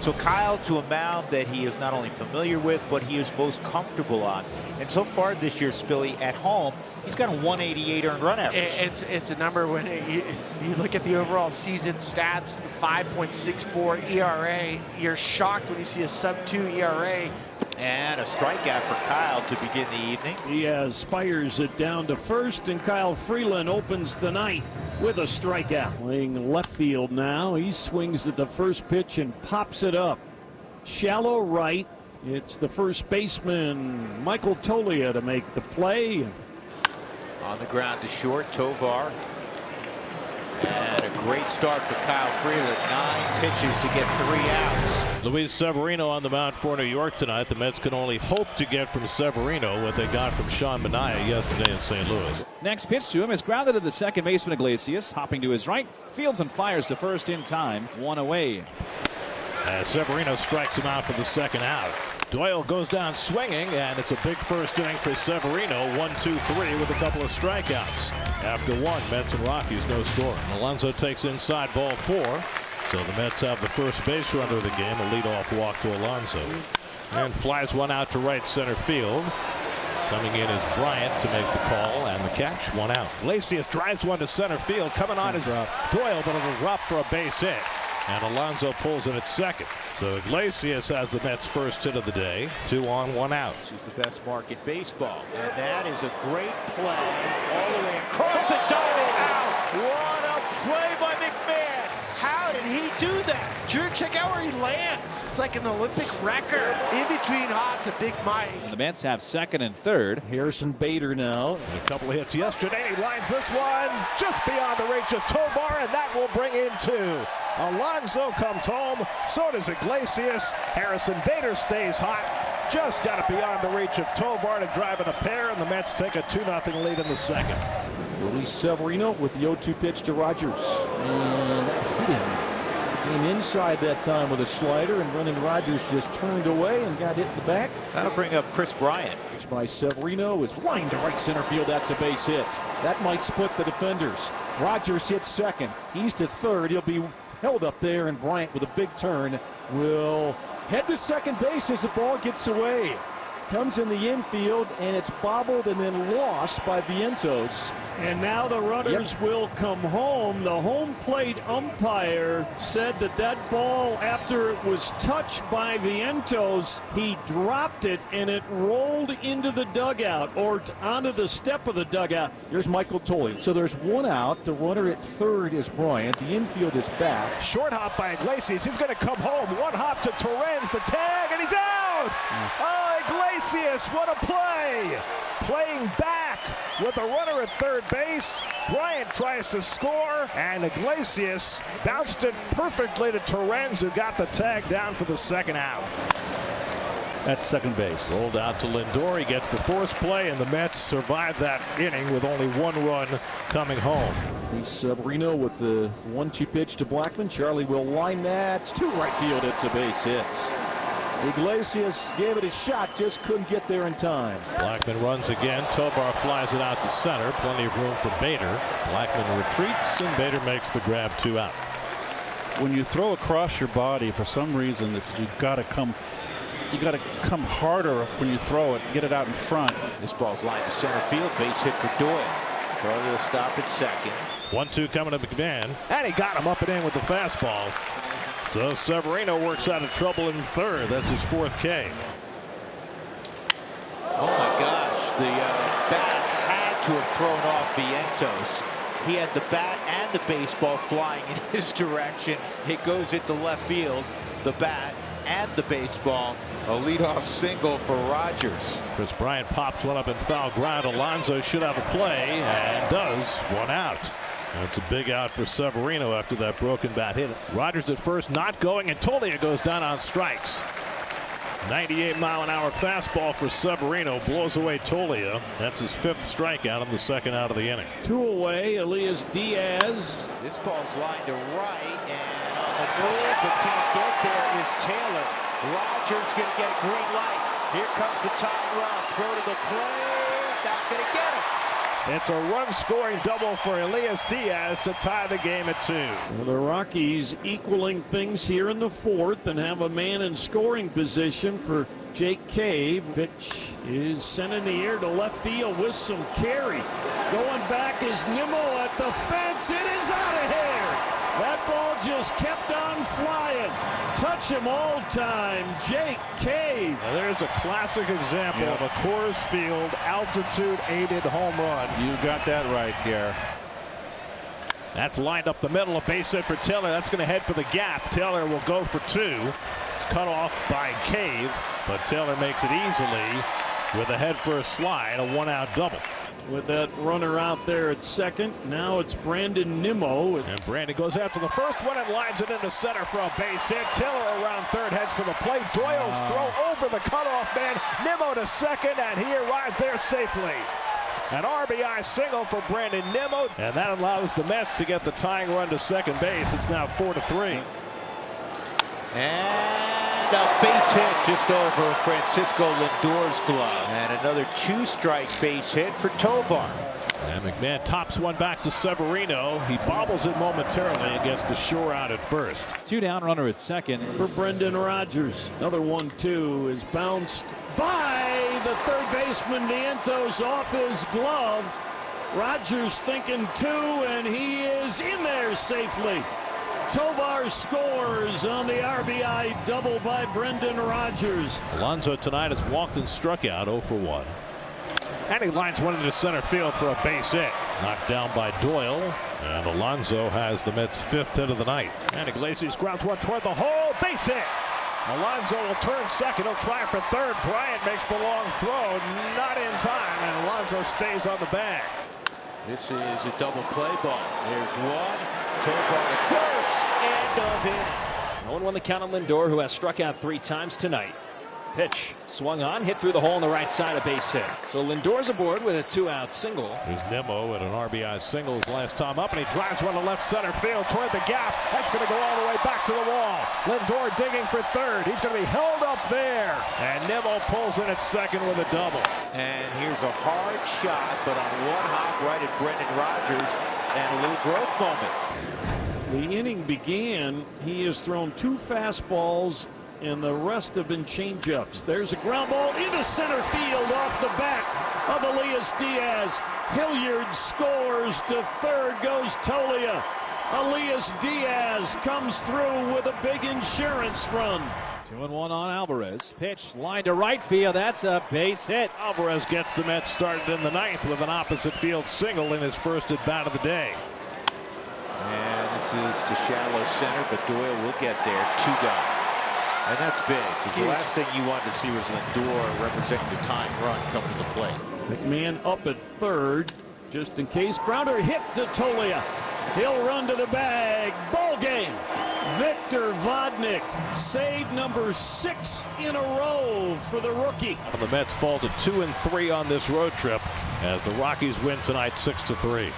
So Kyle to a mound that he is not only familiar with, but he is most comfortable on. And so far this year, Spilly, at home, he's got a 188 earned run average. It's a number when you look at the overall season stats, the 5.64 ERA. You're shocked when you see a sub-2 ERA. And a strikeout for Kyle to begin the evening. Diaz fires it down to first, and Kyle Freeland opens the night with a strikeout. Playing left field now. He swings at the first pitch and pops it up. Shallow right. It's the first baseman, Michael Tolia, to make the play. On the ground to short, Tovar. And a great start for Kyle Freeland. 9 pitches to get 3 outs. Luis Severino on the mound for New York tonight. The Mets can only hope to get from Severino what they got from Sean Manaea yesterday in St. Louis. Next pitch to him is grounded to the second baseman Iglesias. Hopping to his right, fields and fires to first in time. 1 away. As Severino strikes him out for the second out. Doyle goes down swinging, and it's a big first inning for Severino. 1-2-3 with a couple of strikeouts. After 1, Mets and Rockies, no score. Alonso takes inside ball 4. So the Mets have the first base runner of the game, a leadoff walk to Alonso. And flies one out to right center field. Coming in is Bryant to make the call and the catch. 1 out. Iglesias drives one to center field. Coming on is Doyle, but it'll drop for a base hit. And Alonso pulls it at second. So Iglesias has the Mets' first hit of the day. 2 on, 1 out. She's the best mark in baseball. And that is a great play all the way across the diamond. Out. What a play by McMahon. How did he do that? Drew, check out where he lands. It's like an Olympic record. In between Hot to Big Mike. And the Mets have second and third. Harrison Bader now. A couple of hits yesterday. He lines this one just beyond the reach of Tovar, and that will bring in 2. Alonso comes home. So does Iglesias. Harrison Bader stays hot. Just got it beyond the reach of Tovar to drive in a pair, and the Mets take a 2-0 lead in the second. Luis Severino with the 0-2 pitch to Rogers. And that hit him. Came inside that time with a slider, and Brendan Rodgers just turned away and got hit in the back. That'll bring up Chris Bryant. Pitch by Severino. It's lined to right center field. That's a base hit. That might split the defenders. Rogers hits second. He's to third. He'll be held up there, and Bryant with a big turn will head to second base as the ball gets away. Comes in the infield, and it's bobbled and then lost by Vientos. And now the runners will come home. The home plate umpire said that that ball, after it was touched by Vientos, he dropped it and it rolled into the dugout or onto the step of the dugout. Here's Michael Tolley. So there's 1 out. The runner at third is Bryant. The infield is back. Short hop by Iglesias. He's going to come home. 1 hop to Torrens. The tag, and he's out! Oh, Iglesias, what a play! Playing back with a runner at third base. Bryant tries to score, and Iglesias bounced it perfectly to Torrens, who got the tag down for the second out. At second base. Rolled out to Lindor. He gets the force play, and the Mets survive that inning with only 1 run coming home. Luis Severino with the 1-2 pitch to Blackman. Charlie will line that to right field. It's a base hit. Iglesias gave it a shot, just couldn't get there in time. Blackman runs again. Tovar flies it out to center. Plenty of room for Bader. Blackman retreats, and Bader makes the grab. 2 out. When you throw across your body, for some reason, you got to come harder when you throw it. Get it out in front. This ball's lined to center field. Base hit for Doyle. Charlie will stop at second. 1-2 coming to McMahon, and he got him up and in with the fastball. So Severino works out of trouble in third. That's his 4th K. Oh my gosh, the bat had to have thrown off Vientos. He had the bat and the baseball flying in his direction. It goes into left field. The bat and the baseball. A leadoff single for Rogers. Chris Bryant pops one up in foul ground. Alonso should have a play, and does. 1 out. That's a big out for Severino after that broken bat hit. Rogers at first not going, and Tolia goes down on strikes. 98-mile-an-hour fastball for Severino blows away Tolia. That's his 5th strikeout in the second out of the inning. 2 away, Elias Diaz. This ball's lined to right, and on the move, but can't get there is Taylor. Rogers going to get a green light. Here comes the tying run. Throw to the plate. Not going to get it. It's a run-scoring double for Elias Diaz to tie the game at 2. Well, the Rockies equaling things here in the 4th and have a man in scoring position for Jake Cave. Pitch is sent in the air to left field with some carry. Going back is Nimmo at the fence. It is out of here. That ball just kept on flying. Touch him all time, Jake Cave. Now there's a classic example of a Coors Field altitude-aided home run. You got that right, Gare. That's lined up the middle. A base hit for Taylor. That's going to head for the gap. Taylor will go for 2. It's cut off by Cave, but Taylor makes it easily with a head-first slide, a 1-out double. With that runner out there at second, now it's Brandon Nimmo. And Brandon goes after the first one and lines it into center for a base hit. Taylor around third, heads for the plate. Doyle's throw over the cutoff man. Nimmo to second, and he arrives there safely. An RBI single for Brandon Nimmo, and that allows the Mets to get the tying run to second base. It's now 4-3. And a base hit just over Francisco Lindor's glove. And another 2-strike base hit for Tovar. And McMahon tops one back to Severino. He bobbles it momentarily and gets the shore out at first. 2 down, runner at second. For Brendan Rodgers. Another 1-2 is bounced by the third baseman Vientos off his glove. Rodgers thinking 2, and he is in there safely. Tovar scores on the RBI double by Brendan Rodgers. Alonso tonight has walked and struck out 0 for 1. And he lines one into center field for a base hit. Knocked down by Doyle. And Alonso has the Mets' 5th hit of the night. And Iglesias grounds one toward the hole. Base hit. Alonso will turn second. He'll try for third. Bryant makes the long throw. Not in time. And Alonso stays on the bag. This is a double play ball. There's one. Tovar at first. End of inning. 0-1 the count on Lindor, who has struck out 3 times tonight. Pitch swung on, hit through the hole on the right side, a base hit. So Lindor's aboard with a 2-out single. Here's Nimmo at an RBI single his last time up, and he drives one to left center field toward the gap. That's going to go all the way back to the wall. Lindor digging for third. He's going to be held up there. And Nimmo pulls in at second with a double. And here's a hard shot, but on one hop right at Brendan Rodgers, and a little growth moment. The inning began. He has thrown 2 fastballs, and the rest have been changeups. There's a ground ball into center field off the back of Elias Diaz. Hilliard scores to third, goes Tolia. Elias Diaz comes through with a big insurance run. 2-1 on Alvarez. Pitch line to right field. That's a base hit. Alvarez gets the Mets started in the 9th with an opposite field single in his first at bat of the day. And this is to shallow center, but Doyle will get there. 2 down. And that's big, because the last thing you wanted to see was Lindor representing the tying run coming to the plate. McMahon up at third, just in case. Grounder hit to Tolia. He'll run to the bag. Ball game. Victor Vodnik, save number 6 in a row for the rookie. The Mets fall to 2-3 on this road trip as the Rockies win tonight 6-3.